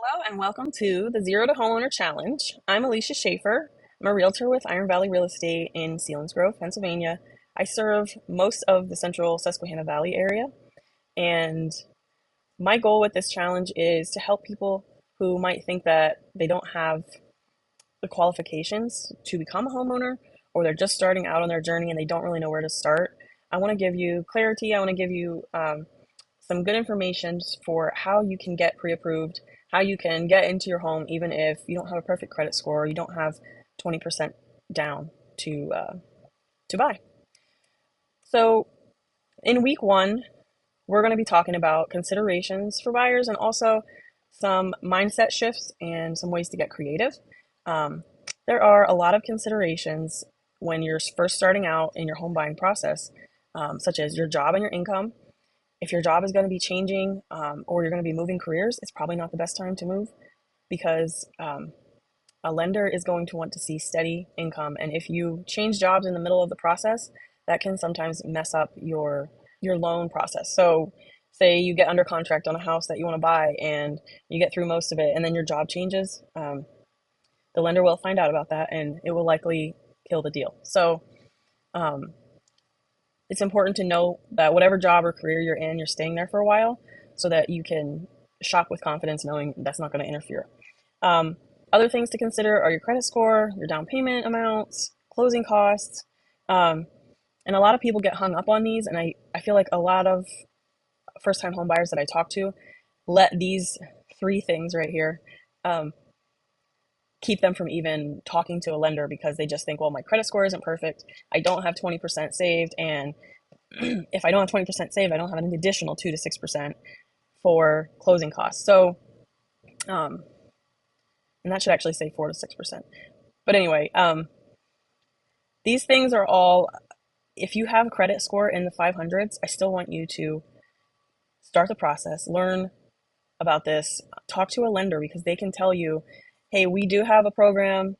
Hello and welcome to the Zero to Homeowner Challenge. I'm Alicia Schaefer. I'm a realtor with Iron Valley Real Estate in Selinsgrove, Pennsylvania. I serve most of the central Susquehanna Valley area, and my goal with this challenge is to help people who might think that they don't have the qualifications to become a homeowner, or they're just starting out on their journey and they don't really know where to start. I want to give you clarity. I want to give you some good information for how you can get pre-approved, how you can get into your home even if you don't have a perfect credit score, you don't have 20% down to buy. So in week one, we're going to be talking about considerations for buyers and also some mindset shifts and some ways to get creative. Um, there are a lot of considerations when you're first starting out in your home buying process, such as your job and your income. If your job is going to be changing or you're going to be moving careers, it's probably not the best time to move because a lender is going to want to see steady income. And if you change jobs in the middle of the process, that can sometimes mess up your loan process. So say you get under contract on a house that you want to buy and you get through most of it and then your job changes, the lender will find out about that and it will likely kill the deal. So um, it's important to know that whatever job or career you're in, you're staying there for a while so that you can shop with confidence knowing that's not going to interfere. Um, Other things to consider are your credit score, your down payment amounts, closing costs. Um, and a lot of people get hung up on these. And I feel like a lot of first time home buyers that I talk to let these three things right here um, keep them from even talking to a lender because they just think, well, my credit score isn't perfect. I don't have 20% saved. And if I don't have 20% saved, I don't have an additional 2 to 6% for closing costs. So, um, and that should actually say 4 to 6%. But anyway, these things are all, if you have a credit score in the 500s, I still want you to start the process, learn about this, talk to a lender because they can tell you, hey, we do have a program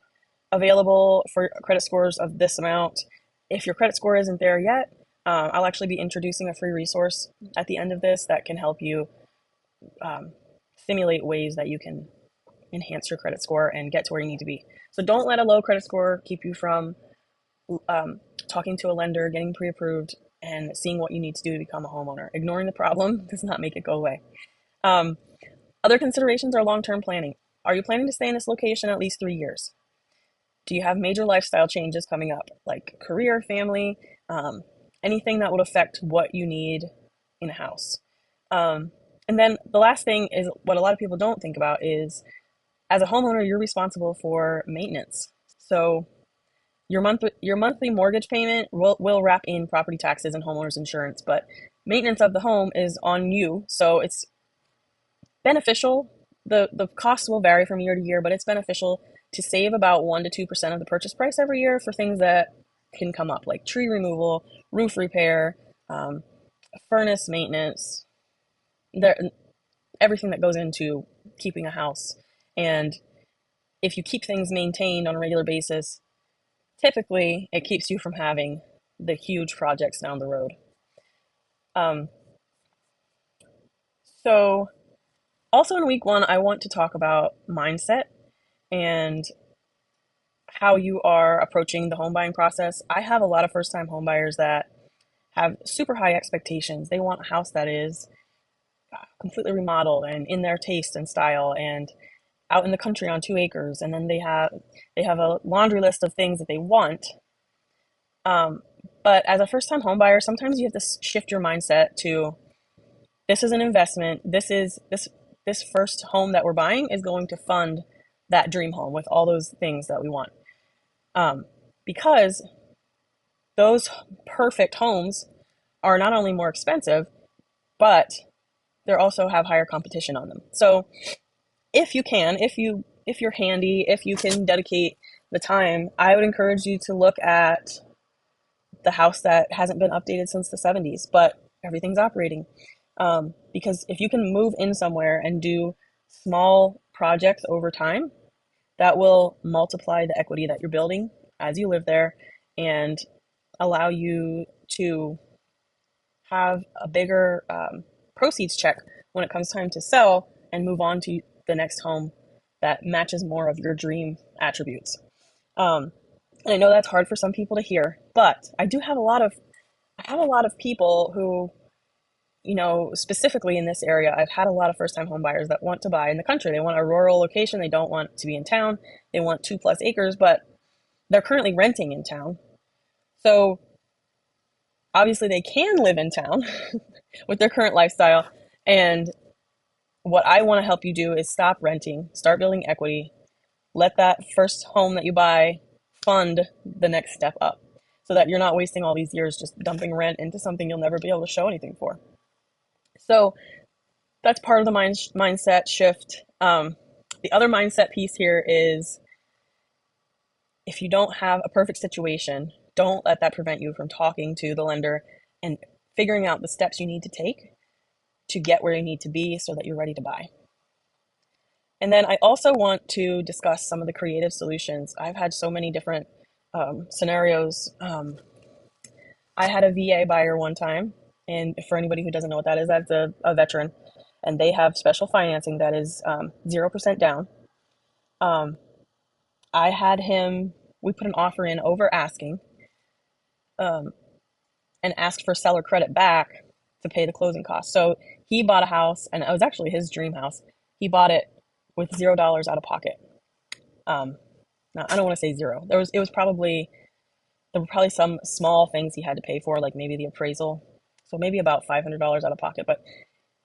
available for credit scores of this amount. If your credit score isn't there yet, I'll actually be introducing a free resource at the end of this that can help you simulate ways that you can enhance your credit score and get to where you need to be. So don't let a low credit score keep you from talking to a lender, getting pre-approved, and seeing what you need to do to become a homeowner. Ignoring the problem does not make it go away. Um, Other considerations are long-term planning. Are you planning to stay in this location at least 3 years? Do you have major lifestyle changes coming up, like career, family, anything that would affect what you need in a house? And then the last thing is what a lot of people don't think about is as a homeowner, you're responsible for maintenance. So your monthly mortgage payment will wrap in property taxes and homeowners insurance, but maintenance of the home is on you. So it's beneficial. The costs will vary from year to year, but it's beneficial to save about 1 to 2% of the purchase price every year for things that can come up, like tree removal, roof repair, um, furnace maintenance, there, everything that goes into keeping a house. And if you keep things maintained on a regular basis, typically it keeps you from having the huge projects down the road. Um, so, also in week one, I want to talk about mindset and how you are approaching the home buying process. I have a lot of first time home buyers that have super high expectations. They want a house that is completely remodeled and in their taste and style and out in the country on 2 acres. And then they have a laundry list of things that they want. Um, but as a first time home buyer, sometimes you have to shift your mindset to this is an investment. This first home that we're buying is going to fund that dream home with all those things that we want. Um, because those perfect homes are not only more expensive, but they also have higher competition on them. So if you can, if you're handy, if you can dedicate the time, I would encourage you to look at the house that hasn't been updated since the 70s, but everything's operating. Because if you can move in somewhere and do small projects over time, that will multiply the equity that you're building as you live there and allow you to have a bigger proceeds check when it comes time to sell and move on to the next home that matches more of your dream attributes. Um, and I know that's hard for some people to hear, but I have a lot of people who, specifically in this area, I've had a lot of first time home buyers that want to buy in the country. They want a rural location. They don't want to be in town. They want 2+ acres, but they're currently renting in town. So obviously they can live in town with their current lifestyle. And what I want to help you do is stop renting, start building equity, let that first home that you buy fund the next step up so that you're not wasting all these years just dumping rent into something you'll never be able to show anything for. So that's part of the mindset shift. The other mindset piece here is if you don't have a perfect situation, don't let that prevent you from talking to the lender and figuring out the steps you need to take to get where you need to be so that you're ready to buy. And then I also want to discuss some of the creative solutions. I've had so many different scenarios. I had a VA buyer one time, and for anybody who doesn't know what that is, that's a veteran, and they have special financing that is 0% down. Um, I had him, we put an offer in over asking, um, and asked for seller credit back to pay the closing costs. So he bought a house, and it was actually his dream house. He bought it with $0 out of pocket. Um, Now, I don't want to say zero. There were probably some small things he had to pay for, like maybe the appraisal. So maybe about $500 out of pocket, but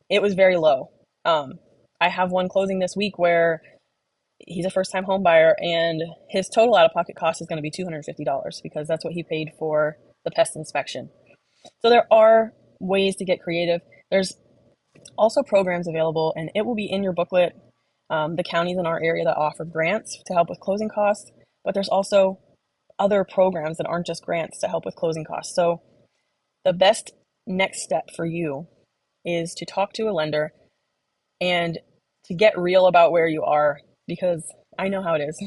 it was very low. I have one closing this week where he's a first time home buyer and his total out of pocket cost is going to be $250 because that's what he paid for the pest inspection. So there are ways to get creative. There's also programs available, and it will be in your booklet. The counties in our area that offer grants to help with closing costs, but there's also other programs that aren't just grants to help with closing costs. So the best next step for you is to talk to a lender and to get real about where you are, because I know how it is.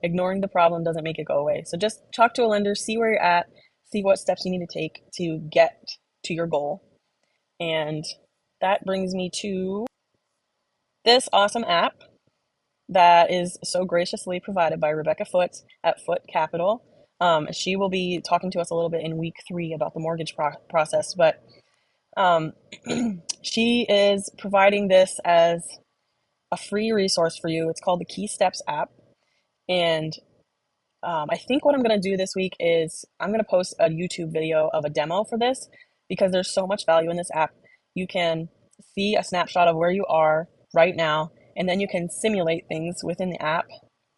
Ignoring the problem doesn't make it go away. So just talk to a lender, see where you're at, see what steps you need to take to get to your goal. And that brings me to this awesome app that is so graciously provided by Rebecca Foote at Foote Capital. She will be talking to us a little bit in week 3 about the mortgage process, but um, she is providing this as a free resource for you. It's called the Key Steps app. And I think what I'm going to do this week is I'm going to post a YouTube video of a demo for this because there's so much value in this app. You can see a snapshot of where you are right now, and then you can simulate things within the app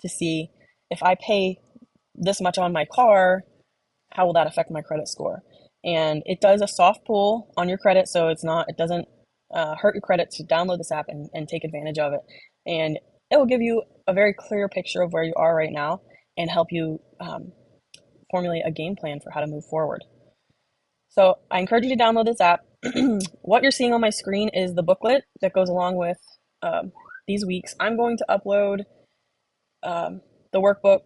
to see if I pay this much on my car, how will that affect my credit score? And it does a soft pull on your credit, so it doesn't hurt your credit to download this app and take advantage of it. And it will give you a very clear picture of where you are right now and help you formulate a game plan for how to move forward. So I encourage you to download this app. What you're seeing on my screen is the booklet that goes along with these weeks. I'm going to upload the workbook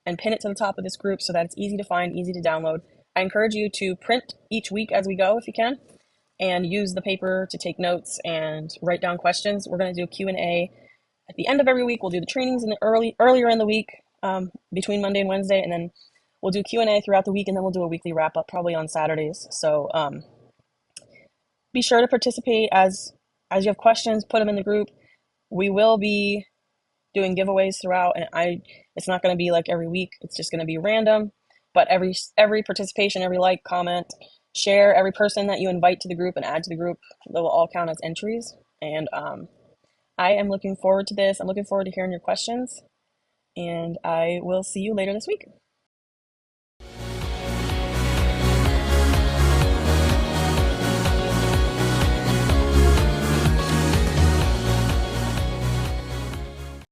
and pin it to the top of this group so that it's easy to find, easy to download. I encourage you to print each week as we go if you can, and use the paper to take notes and write down questions. We're going to do a Q&A at the end of every week. We'll do the trainings in the earlier in the week, between Monday and Wednesday, and then we'll do Q&A throughout the week, and then we'll do a weekly wrap up probably on Saturdays. So be sure to participate as you have questions. Put them in the group. We will be doing giveaways throughout, and it's not going to be like every week. It's just going to be random. But every participation, every like, comment, share, every person that you invite to the group and add to the group, they will all count as entries. And I am looking forward to this. I'm looking forward to hearing your questions, and I will see you later this week.